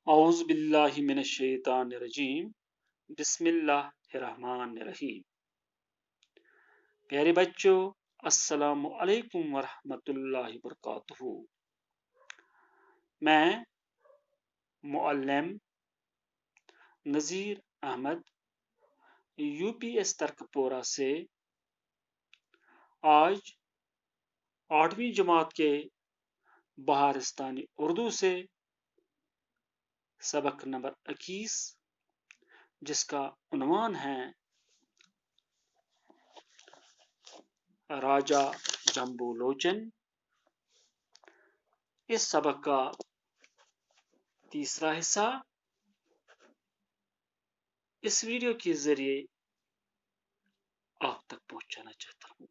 اعوذ باللہ من الشیطان الرجیم بسم اللہ الرحمن الرحیم۔ پیارے بچوں، السلام علیکم ورحمۃ اللہ وبرکاتہ۔ میں معلم نذیر احمد UPS ترکپورہ سے آج 8ویں جماعت کے بہارستانی اردو سے سبق نمبر 21 جس کا عنوان ہے راجہ جمبو لوچن، اس سبق کا تیسرا حصہ اس ویڈیو کے ذریعے آپ تک پہنچانا چاہتا ہوں۔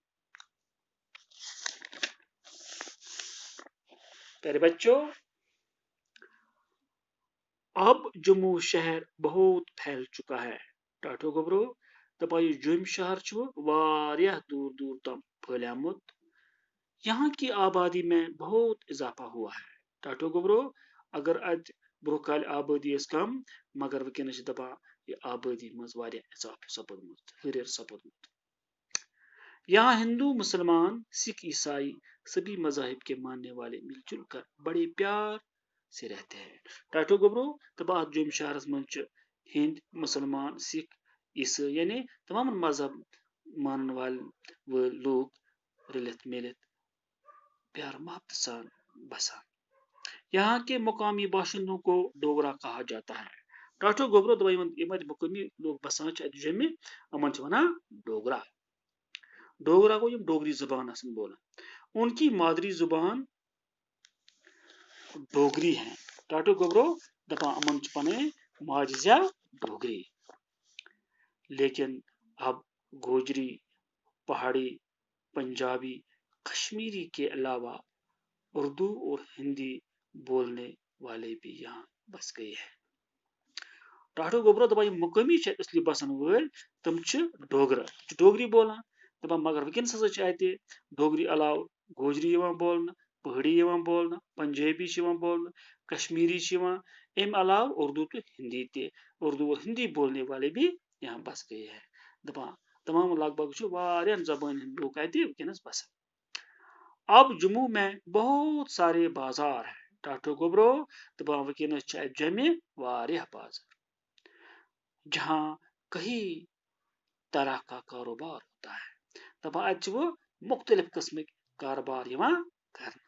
پیارے بچوں، اب جموں شہر بہت پھیل چکا ہے۔ ٹاٹو گبرو دپائی جم شہر واریاہ دور دور تم پھلیامت، یہاں کی آبادی میں بہت اضافہ ہوا ہے۔ ٹاٹو گبرو اگر ات برو کال آبادی اس کم مگر ونکس دپان یہ آبادی مز واریاہ اضافہ سپدمت، ہریر سپدمت۔ یہاں ہندو، مسلمان، سکھ، عیسائی سبھی مذاہب کے ماننے والے مل جل کر بڑے پیار سے رہتے ہیں۔ ٹاٹو گبرو دپان جم شہرس من ہند، مسلمان، سکھ، عیسائی یعنی تمام مذہب ماننے والے لوگ رلت ملت پیار محبت سان بسان۔ یہاں کے مقامی باشندوں کو ڈوگرا کہا جاتا ہے۔ ٹاٹو گبرو دپان مقامی لوگ بسان جمع امن ونان ڈوگرا۔ ڈوگرا کو یم ڈوگری زبان آسن بولان، ان کی مادری زبان ڈوگری ہے۔ ٹاٹو گبرو دپان امن پنے ماج زیا ڈوگری، لیکن اب گوجری، پہاڑی، پنجابی، کشمیری کے علاوہ اردو اور ہندی بولنے والے بھی یہاں بس گئے ہیں۔ ٹاٹو گبرو دپان مقامی اصلی بسن ول تم ڈوگر ڈوگری بولان، دپان مگر ونکس ہسا اتہ ڈوگری علاوہ گوجری بولنا، پہاڑی بولنا، پنجابی بولنا، کشمیری ام علاوہ اردو تو ہندی اردو اور ہندی بولنے والے بھی یہاں بس گئے ہیں۔ دپان تمام لگ بھگ واریاہ زبان لوگ اتہ ونکس بسان۔ اب جموں میں بہت سارے بازار ہیں۔ ٹاٹو گبرو دپان ونکس جمع واریاہ بازار جہاں کئی طرح کا کاروبار ہوتا ہے۔ دپان ات وہ مختلف قسم کاروبار کرنا۔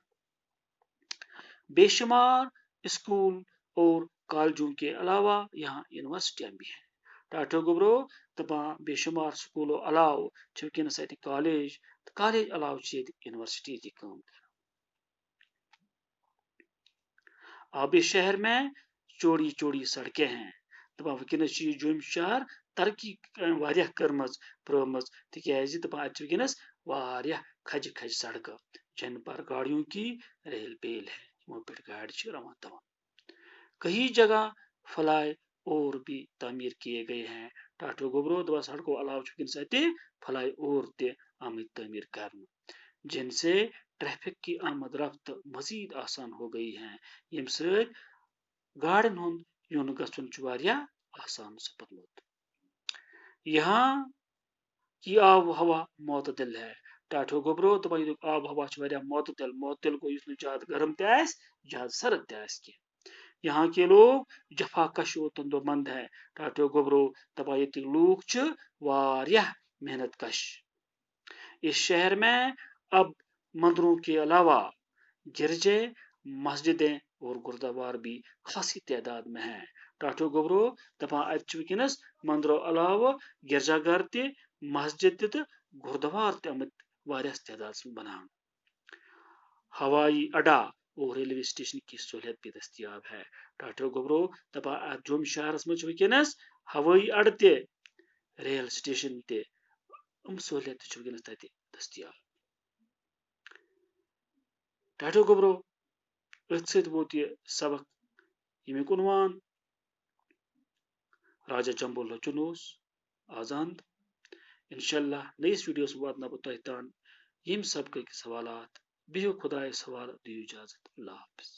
بے شمار اسکول اور کالجوں کے علاوہ یہاں یونیورسٹیاں بھی ہیں۔ ٹاٹو گبرو دپان بے شمار سکولوں علاوہ ونکس ات کالج، کالج علاوہ یونیورسٹی تہ کام کران۔ اب اس شہر میں چوڑی چوڑی سڑکیں ہیں۔ دپان ونکس یہ جم شہر ترقی واریاہ کرمز پرمز تکیازِ دپان ات ونکس واریاہ کھجہ کھجہ سڑکیں جن پر گاڑیوں کی ریل پیل ہے، یمو پہ گاڑی روان دوان۔ کئی جگہ فلائی اوور بھی تعمیر کیے گئے ہیں۔ ٹاٹو گبرو دپان سڑکوں علاوہ ونکس اتہ فلائی اوور تہ آمت تعمیر کرنا، جن سے ٹریفک کی آمد رفت مزید آسان ہو گئی ہے، یم سۭتۍ گاڑین ہند یون گژھن واریاہ آسان سپدمت۔ یہاں کی آب و ہوا معتدل ہے۔ ٹاٹو گبرو دپان یہ آب و ہوا واریاہ معتدل، معتدل گو یس نہ زیادہ گرم تہ آسہ زیادہ سرد تہ آسہ کینٛہہ۔ یہاں کے لوگ جفا کش و تندرمند ہے۔ ٹاٹو گبرو دپان یتک لوگ واریاہ محنت کش۔ اس شہر میں اب مندروں کے علاوہ گرجے، مسجدیں اور گردوار بھی خاصی تعداد میں ہیں۔ ٹاٹو گبرو دپان ات ونکس مندروں علاوہ گرجا گھر تہ، مسجد تہ گردوار تہ آمت واریاہ تعداد میں بنان۔ ہوائی اڈا اور ریلوے سٹیشن کی سہولیت بھی دستیاب ہے۔ ٹاٹو گبرو دپان ات جم شہرس مز ونکس ہوائی اڈہ تہ، ریل سٹیشن تہ سہولیت ونکس تتہ دستیاب۔ ٹاٹو گبرو ات ست ووت یہ سبق یمیک عنوان راجہ جمبو لوچن اوس آز اند۔ انشاءاللہ نئیس ویڈیوس واتناو بہ تۄہہِ تام یم سبقٕکۍ سوالات۔ بِہِو خدایس حوالہٕ، دِیِو اجازت، اللہ حافظ۔